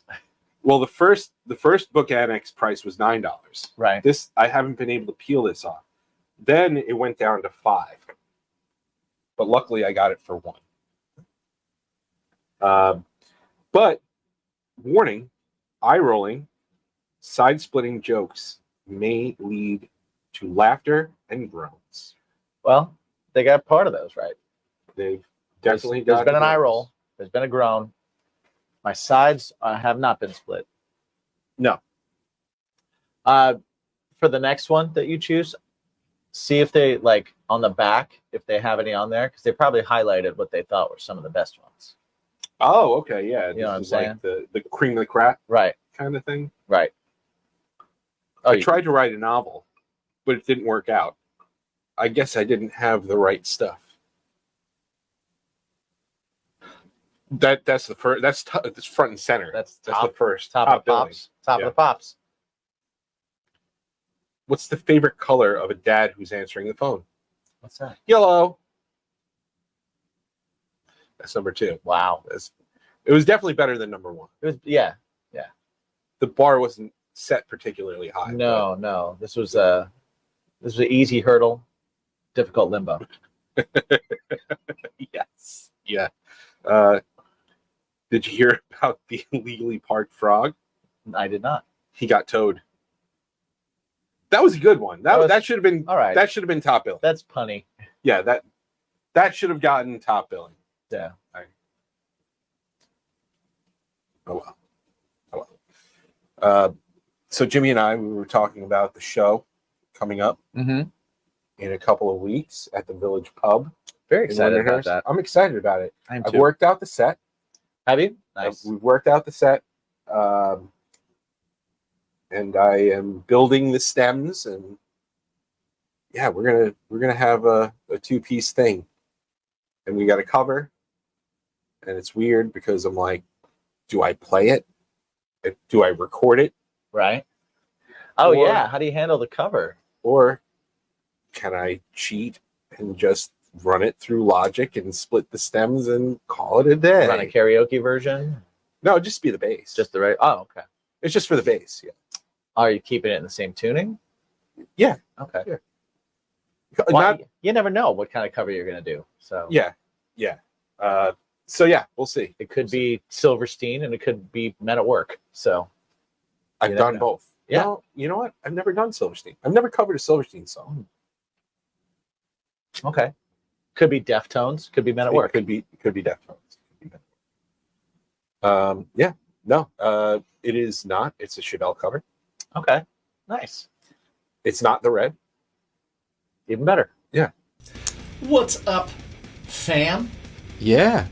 Well, the first book annex price was $9. Right. This I haven't been able to peel this off. Then it went down to $5, but luckily I got it for $1. But warning: eye rolling, side splitting jokes may lead to laughter and groans. Well, they got part of those right. They've definitely There's been an eye groans. roll. There's been a groan. My sides have not been split. No. For the next one that you choose, see if they like on the back if they have any on there because they probably highlighted what they thought were some of the best ones. Oh, okay, yeah. You know what I'm This is saying? like the cream of the crop Right. kind of thing. Right. Oh, I tried to write a novel, but it didn't work out. I guess I didn't have the right stuff. That's the first. That's front and center. That's the top, first top of the billing. pops. Top Yeah. of the pops. What's the favorite color of a dad who's answering the phone? What's that? Yellow. That's number 2. Wow. It was definitely better than number 1. It was yeah. The bar wasn't set particularly high. No. This was an easy hurdle, difficult limbo. Yes. Yeah. Did you hear about the illegally parked frog? I did not. He got towed. That was a good one. That should have been all right. That should have been top billing. That's punny. Yeah, that should have gotten top billing. Yeah. Oh well. So Jimmy and I, we were talking about the show coming up Mm-hmm. in a couple of weeks at the Village Pub. Very in excited about Lindenhurst. that. I'm excited about it. I am I've too. worked out the set. Have you? Nice. We've worked out the set, and I am building the stems, and yeah, we're gonna have a 2-piece thing, and we got a cover, and it's weird because I'm like, do I play it? Do I record it? Right. Oh Or- yeah. How do you handle the cover? Or can I cheat and just run it through Logic and split the stems and call it a day? Run a karaoke version? No, it'd just be the bass. Just the right. Oh, okay. It's just for the bass. Yeah. Are you keeping it in the same tuning? Yeah. Okay. Yeah. Well, Not, you never know what kind of cover you're gonna do. So yeah. So yeah, we'll see. it could be Silverstein and it could be Men at Work. So I've You never done know. both. Yeah. No, you know what? I've never done Silverstein. I've never covered a Silverstein song. okay. Could be Deftones. Could be Men at It Work. could be Deftones. Yeah. No. It is not. It's a Chevelle cover. Okay. Nice. It's not the red. Even better. What's up, fam? Yeah.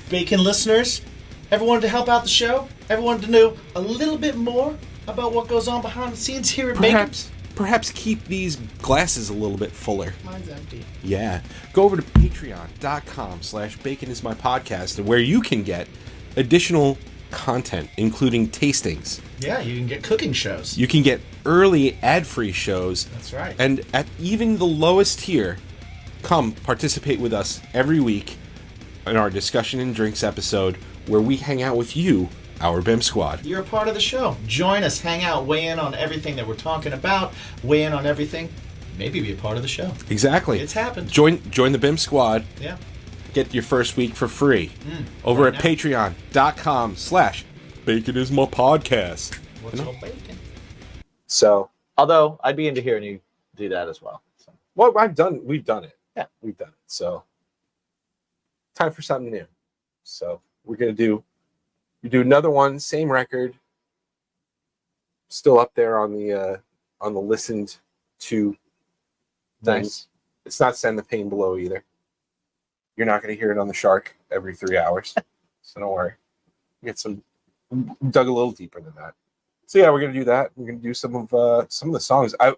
Bacon listeners? Ever wanted to help out the show? Ever wanted to know a little bit more about what goes on behind the scenes here at Bacon? Perhaps keep these glasses a little bit fuller. Mine's empty. Yeah. Go over to patreon.com/baconismypodcast where you can get additional content, including tastings. Yeah, you can get cooking shows. You can get early ad-free shows. That's right. And at even the lowest tier, come participate with us every week in our discussion and drinks episode where we hang out with you, our BIMP squad. You're a part of the show. Join us, hang out, weigh in on everything that we're talking about, weigh in on everything, maybe be a part of the show. Exactly. It's happened. Join the BIMP squad. Yeah. Get your first week for free over right at now. patreon.com/baconismypodcast. What's all bacon? So, Although I'd be into hearing you do that as well. So. well, we've done it. Yeah. We've done it. So, time for something new. So, we do another one, same record. Still up there on the listened to thing. Nice. It's not Send the Pain Below either. You're not going to hear it on the Shark every 3 hours. So don't worry. Get dug a little deeper than that. So yeah, we're going to do that. We're going to do some of the songs. I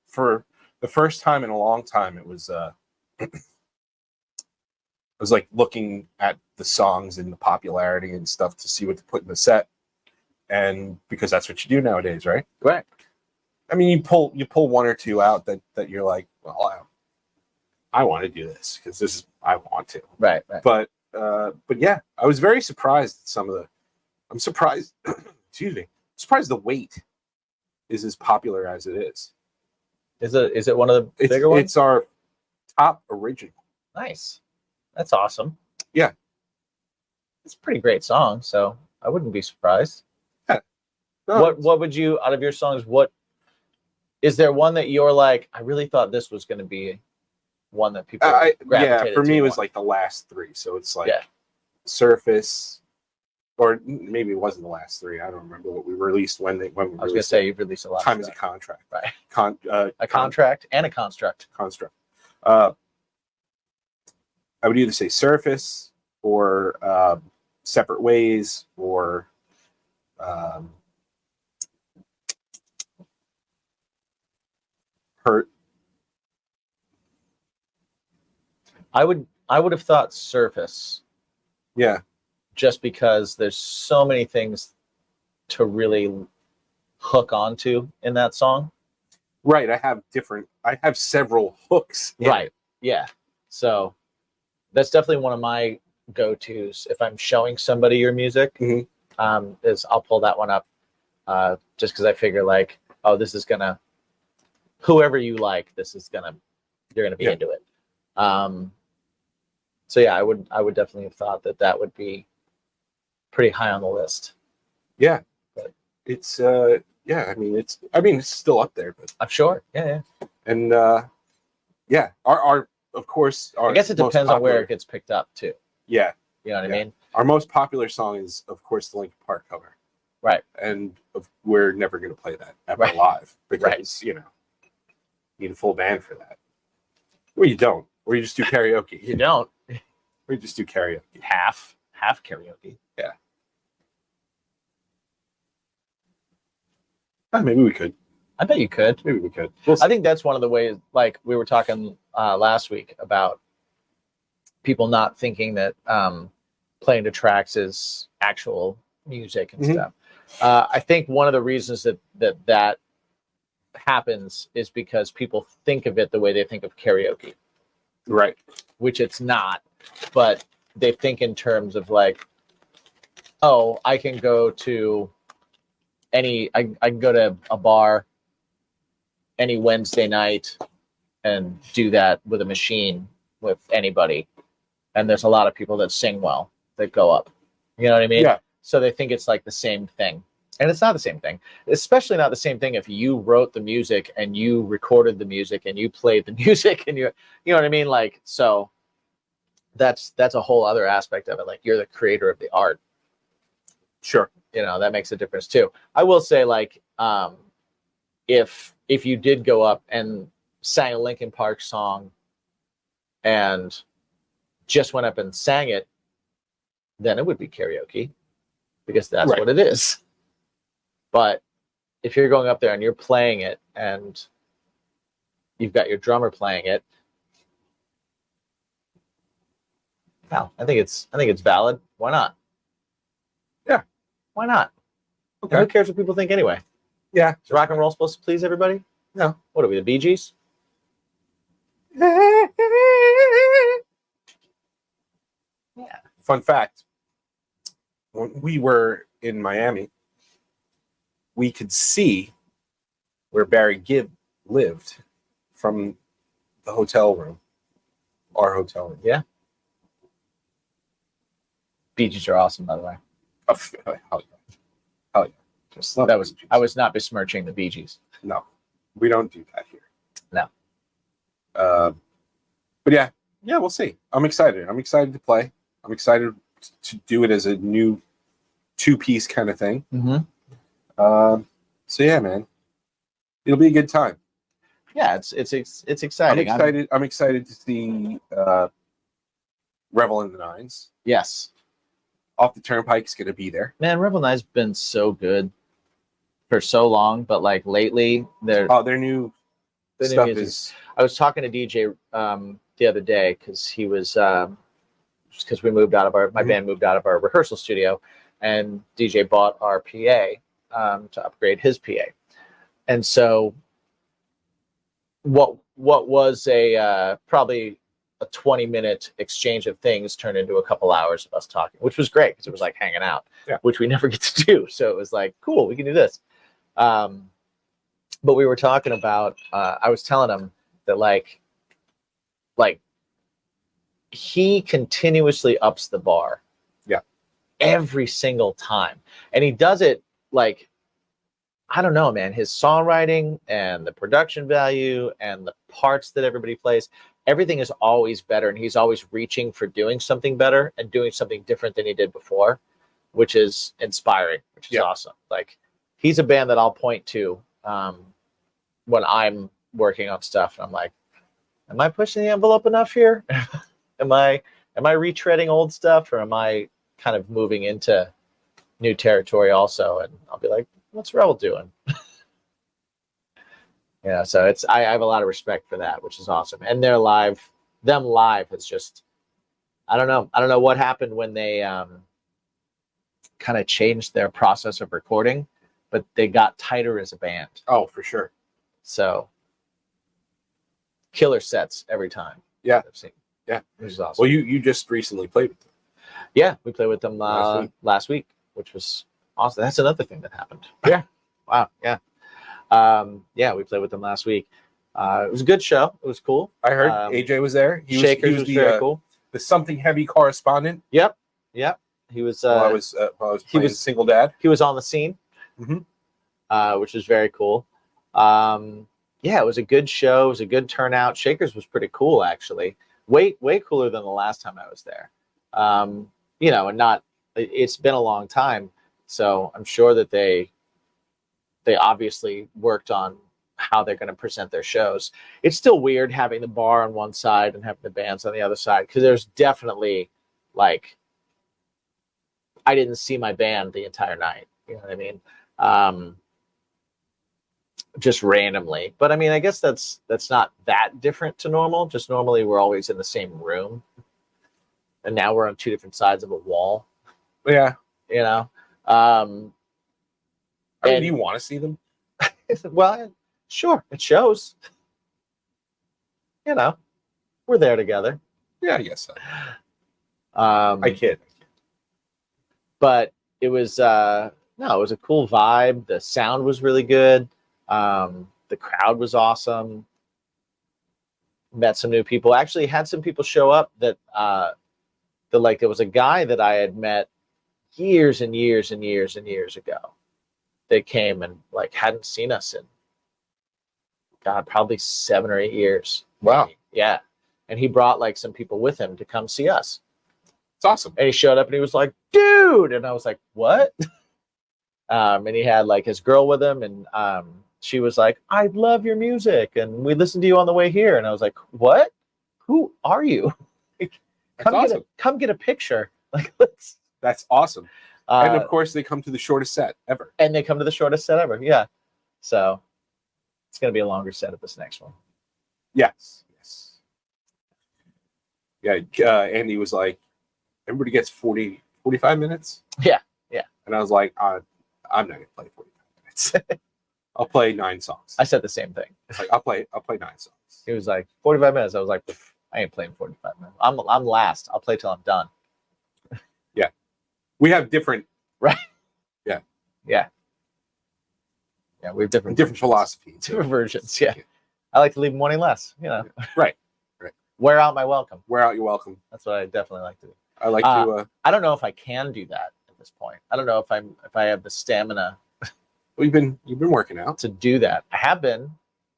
for the first time in a long time, it was I was like looking at the songs and the popularity and stuff to see what to put in the set. And because that's what you do nowadays, right? Right. I mean, you pull one or two out that you're like, well, I want to do this because this is I want to. Right. But yeah, I was very surprised at some of the. I'm surprised excuse me. I'm surprised The Wait is as popular as it is. Is it one of the bigger ones? It's our top original. Nice. That's awesome. Yeah. It's a pretty great song, so I wouldn't be surprised. Yeah. No, What would you, out of your songs, what is there one that you're like, I really thought this was going to be one that people gravitated for me to it was more? like the last three. So it's like Yeah. Surface, or maybe it wasn't the last three. I don't remember what we released when we I was going to released say it. you've released a lot Time of is a stuff. contract. Right. A contract and a construct. Construct. I would either say Surface or Separate Ways or Hurt. I would have thought Surface, Yeah. just because there's so many things to really hook onto in that song. Right. I have several hooks. in Right. it. Yeah. So that's definitely one of my go-tos if I'm showing somebody your music. Mhm. Is I'll pull that one up just because I figure like, oh, this is gonna, whoever you like, you're gonna be Yeah. into it. So yeah, I would definitely have thought that would be pretty high on the list. Yeah. But It's it's still up there, but I'm sure. Yeah. and yeah, our of course our I guess it most depends on where popular- it gets picked up too. Yeah. You know what I Yeah. mean? Our most popular song is, of course, the Linkin Park cover. Right. And we're never going to play that ever Right. live because, you need a full band for that. Or you don't. Or you just do karaoke. You don't. Or you just do karaoke. Half karaoke. Maybe we could. I bet you could. Maybe we could. We'll see. I think that's one of the ways, like we were talking last week about people not thinking that playing to tracks is actual music and Mhm. stuff. I think one of the reasons that happens is because people think of it the way they think of karaoke, Right. which it's not, but they think in terms of like, oh, I can go to I can go to a bar any Wednesday night and do that with a machine with anybody. And there's a lot of people that sing well that go up. You know what I mean? Yeah. So they think it's like the same thing. And it's not the same thing. Especially not the same thing if you wrote the music and you recorded the music and you played the music and you know what I mean? Like, so that's a whole other aspect of it. Like you're the creator of the art. Sure. That makes a difference too. I will say, like, if you did go up and sang a Linkin Park song and just went up and sang it, then it would be karaoke because that's Right. what it is. But if you're going up there and you're playing it and you've got your drummer playing it, well, I think it's valid. Why not? Yeah. Why not? Okay. And who cares what people think anyway? Yeah. Is rock and roll supposed to please everybody? No. What are we, the Bee Gees? Yeah. Fun fact. When we were in Miami, we could see where Barry Gibb lived from the hotel room, our hotel room. Yeah. Bee Gees are awesome, by the way. Oh, hell yeah. Hell yeah. Just, Love that the was Bee Gees. I was not besmirching the Bee Gees. No, we don't do that here. No. But yeah, we'll see. I'm excited. I'm excited to play. I'm excited to do it as a new 2-piece kind of thing. Mm-hmm. So yeah, man, it'll be a good time. Yeah, it's I'm exciting. excited. I'm excited to see Revel in the Nines. Yes. Off the Turnpike's gonna be there. Man, Rebel Nine's been so good for so long, but like lately, Their new the new stuff music- is I was talking to DJ the other day because he was because we moved out of my band moved out of our rehearsal studio, and DJ bought our PA to upgrade his PA, and so what was a probably a 20-minute exchange of things turned into a couple hours of us talking, which was great because it was like hanging out, which we never get to do. So it was like, cool, we can do this. But we were talking about, I was telling him that like he continuously ups the bar. Yeah. Every single time. And he does it like, I don't know, man, his songwriting and the production value and the parts that everybody plays, everything is always better. And he's always reaching for doing something better and doing something different than he did before, which is inspiring, which is awesome. Like, he's a band that I'll point to when I'm working on stuff. And I'm like, am I pushing the envelope enough here? Am I retreading old stuff, or am I kind of moving into new territory also? And I'll be like, what's Rebel doing? Yeah, so I have a lot of respect for that, which is awesome. And them live is just, I don't know what happened when they kind of changed their process of recording, but they got tighter as a band. Oh, for sure. So killer sets every time. Yeah. I've seen. Yeah. Which is awesome. Well, you just recently played with them. Yeah, we played with them last week, which was awesome. That's another thing that happened. Yeah. Wow. Yeah. Yeah, we played with them last week. It was a good show. It was cool. I heard AJ was there. Shakers was very cool. The Something Heavy correspondent. Yep. He was. While I was playing Single Dad. He was on the scene, which was very cool. Yeah, it was a good show. It was a good turnout. Shakers was pretty cool, actually. Way cooler than the last time I was there. And it's been a long time, so I'm sure that they obviously worked on how they're going to present their shows. It's still weird having the bar on one side and having the bands on the other side, because there's definitely, like, I didn't see my band the entire night. You know what I mean? Just randomly. But I mean, I guess that's not that different to normal. Just normally we're always in the same room. And now we're on two different sides of a wall. Yeah. You know? I mean, do you want to see them? Well, sure. It shows. You know, we're there together. Yeah, I guess so. I kid. But it was it was a cool vibe. The sound was really good. The crowd was awesome. Met some new people. Actually had some people show up that there was a guy that I had met years and years and years and years ago. They came and like hadn't seen us in probably 7 or 8 years. Wow. Yeah. And he brought like some people with him to come see us. It's awesome. And he showed up and he was like, dude. And I was like, what? And he had like his girl with him, and she was like, I love your music, and we listened to you on the way here. And I was like, what? Who are you? Come get a picture. Like, that's awesome. And of course they come to the shortest set ever. And they come to the shortest set ever. Yeah. So it's going to be a longer set at this next one. Yes. Yeah. Andy was like, everybody gets 45 minutes. Yeah. And I was like, I'm not going to play 45 minutes. I'll play 9 songs. I said the same thing. It's like, I'll play 9 songs. He was like, 45 minutes. I was like, I ain't playing 45 minutes. I'm last. I'll play till I'm done. Yeah. We have different. Right. Yeah. Yeah, we have different philosophies. Different versions. Yeah. I like to leave morning less, you know. Right. Wear out my welcome. Wear out your welcome. That's what I definitely like to do. I like to. I don't know if I can do that at this point. I don't know if I have the stamina. Well, you've been working out to do that. I have been,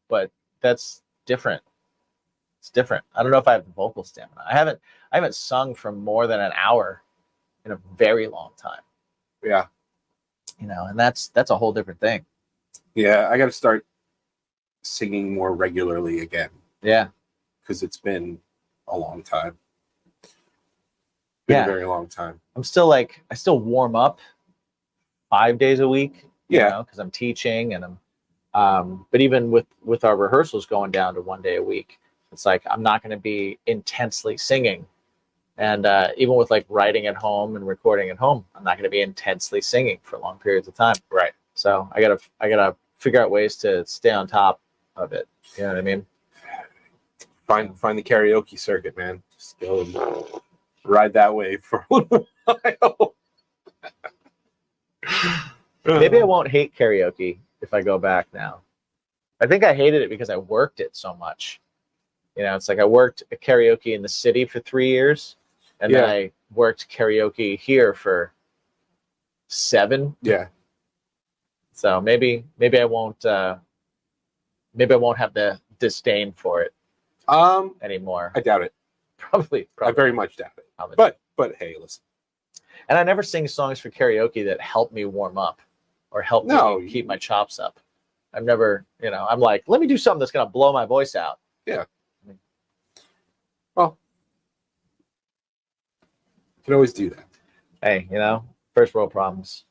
but that's different. It's different. I don't know if I have the vocal stamina. I haven't sung for more than an hour in a very long time. Yeah. You know, and that's a whole different thing. Yeah, I got to start singing more regularly again. Yeah. Because it's been a long time. A very long time. I'm still I still warm up 5 days a week. Yeah. Because I'm teaching, and I'm but even with our rehearsals going down to 1 day a week, it's like I'm not going to be intensely singing. And even with like writing at home and recording at home, I'm not going to be intensely singing for long periods of time. Right. So I gotta figure out ways to stay on top of it. You know what I mean? Find the karaoke circuit, man. Just go and ride that wave for a little while. Maybe I won't hate karaoke if I go back now. I think I hated it because I worked it so much. You know, it's like I worked at karaoke in the city for 3 years, and then I worked karaoke here for 7. Yeah. So maybe I won't have the disdain for it anymore. I doubt it. Probably. I very much doubt it. Probably. But hey, listen. And I never sing songs for karaoke that help me warm up or help me keep my chops up. I've never, I'm like, let me do something that's going to blow my voice out. Yeah. Well, you can always do that. Hey, first world problems.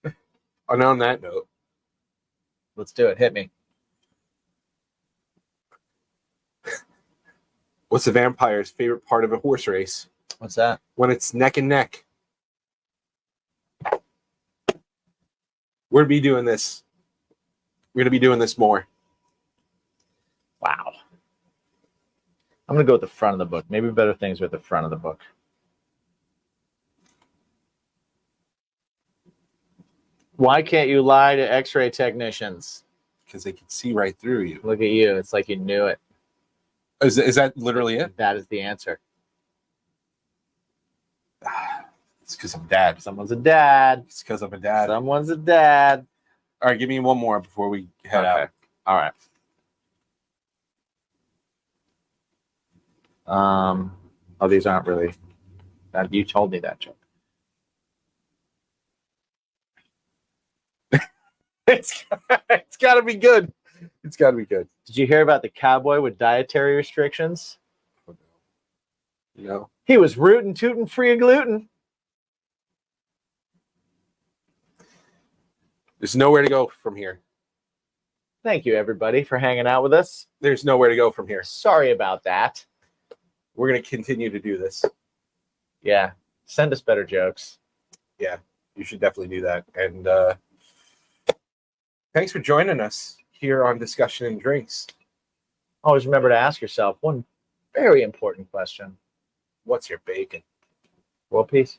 And on that note, let's do it. Hit me. What's a vampire's favorite part of a horse race? What's that? When it's neck and neck. We're going to be doing this. We're going to be doing this more. Wow. I'm going to go with the front of the book. Maybe better things are at the front of the book. Why can't you lie to x-ray technicians? Because they can see right through you. Look at you. It's like you knew it. Is that literally it? That is the answer. It's because I'm dad. Someone's a dad. It's because I'm a dad. Someone's a dad. All right, give me one more before we head out. All right. Oh, these aren't really. You told me that joke. It's got to be good. It's got to be good. Did you hear about the cowboy with dietary restrictions? No. He was rootin' tootin' free of gluten. There's nowhere to go from here. Thank you, everybody, for hanging out with us. There's nowhere to go from here. Sorry about that. We're going to continue to do this. Yeah. Send us better jokes. Yeah, you should definitely do that. And thanks for joining us here on Discussion and Drinks. Always remember to ask yourself one very important question. What's your bacon? World peace.